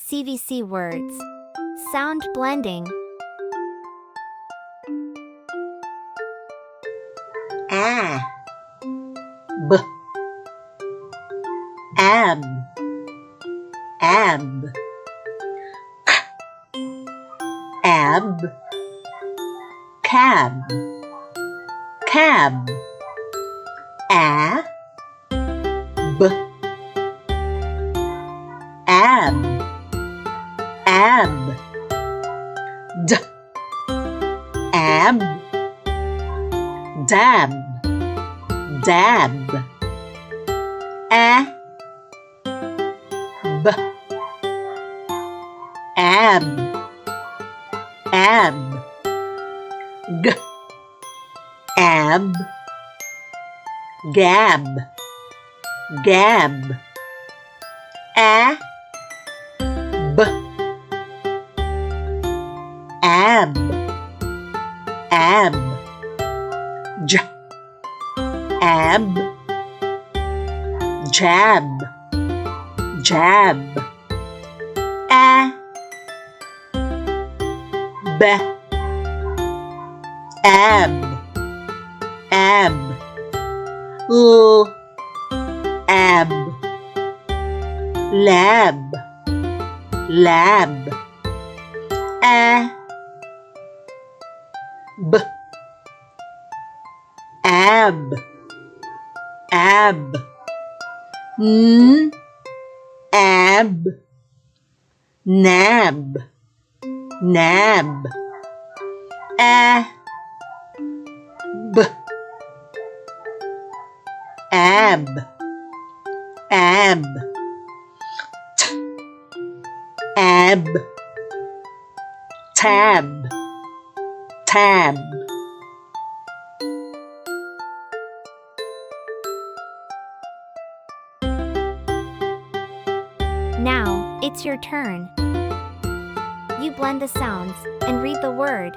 CVC words. Sound blending. A, b, ab, ab, ab, cab, cab, a, b, ab, ab, d, ab, dab, dab, a, b, ab, ab, g, ab, gab, gab, a, b, ab, ab, j, ab, jab, jab, a, b, ab, ab, l, ab, lab, lab, a, b, ab, ab, n, ab, nab, nab, a, b, ab, ab, t, ab, tab, tab. Now, it's your turn. You blend the sounds and read the word.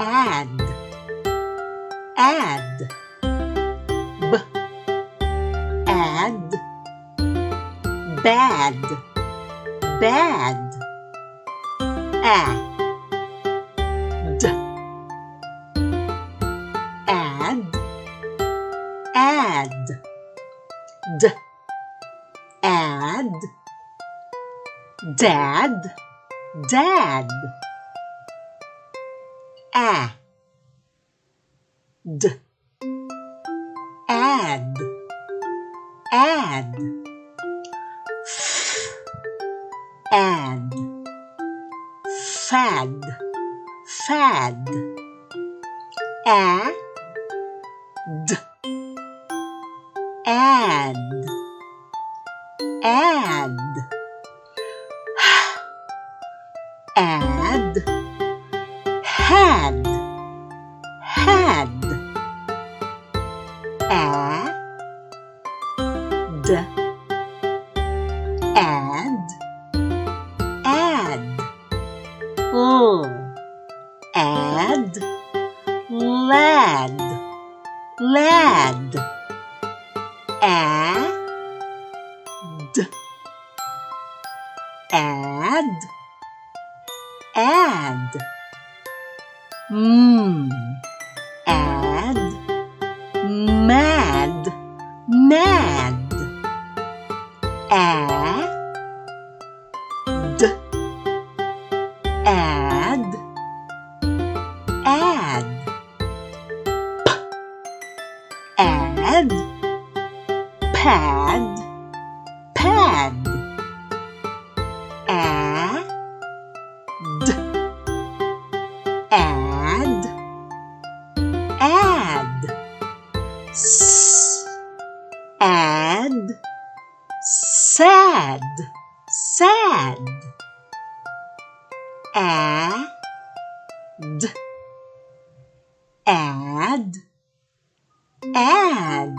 add, add, b, add, bad, bad, a, d, Dad, dad. A d add, add. Add, fad, fad. Add, add, add. Add, had, had. Add, add, add. Add, lad, lad. Add, add, add. Add, mad, mad. Add, add, add. Add, pad, pad. Add, add, add. Add, sad, sad. Add, add, add.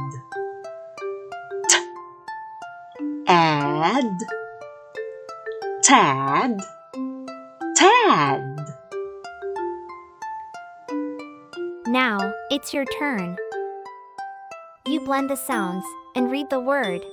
Add, tad, tad. Now, it's your turn. You blend the sounds and read the word.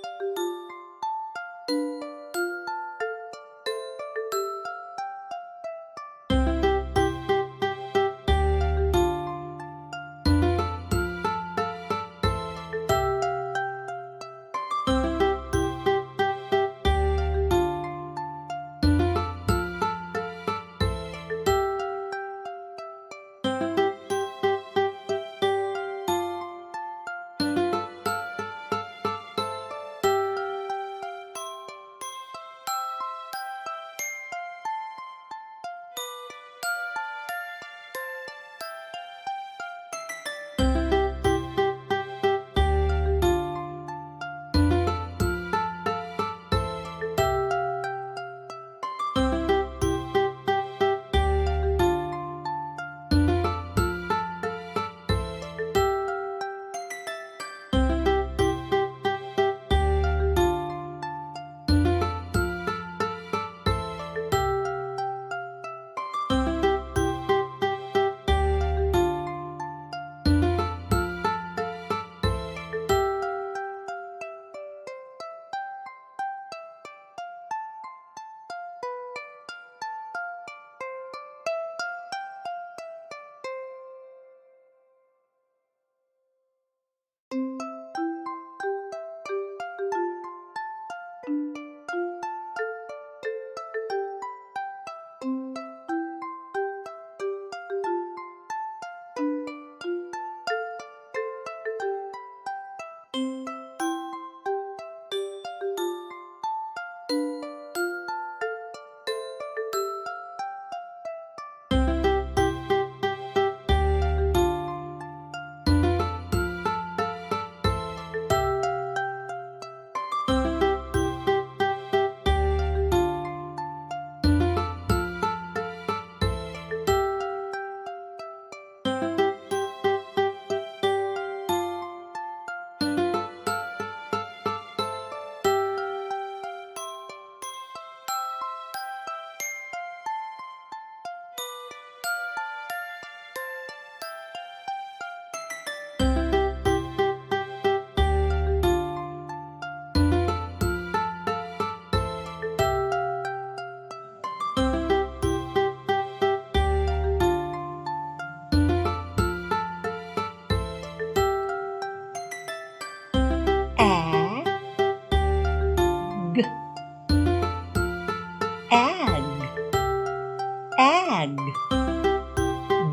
ag,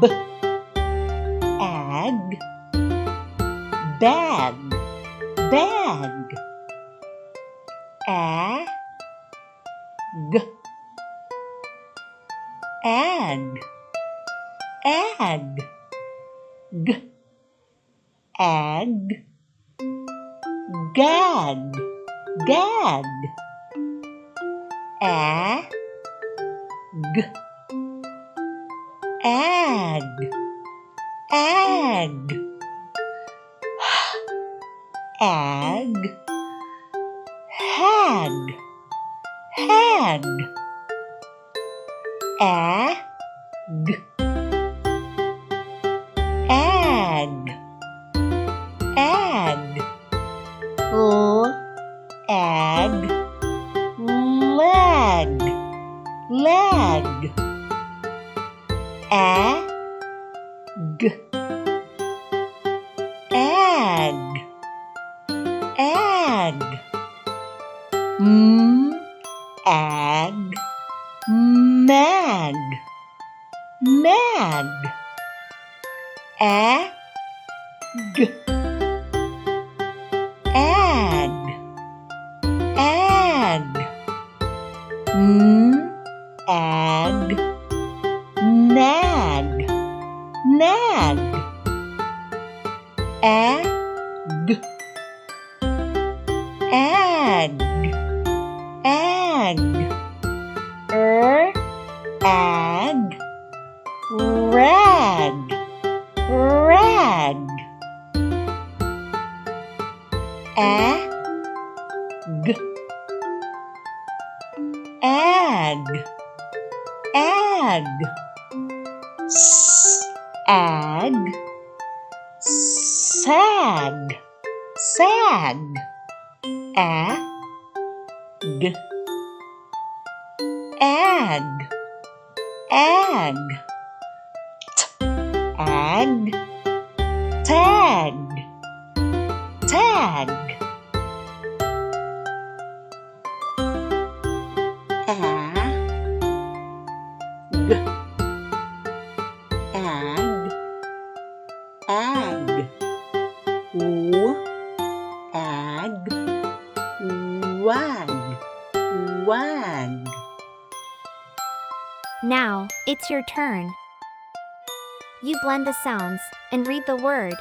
b, ag, bag, bag, a, g, ag, ag, g, ag, gag, gag, a, g, ag, ag, ag, hag, hag, ag, ag, ag, ag, leg, leg, ag, ag, ag, ag, mag, mag, ag, ag, ag, ag, nag, nag, ag, ag, ag, ag, rag, rag, ag, ag, ag, ag, sag, sag, ag, ag, ag, ag, tag, tag, ag, ag, ag, wag, wag. Now, it's your turn. You blend the sounds and read the word.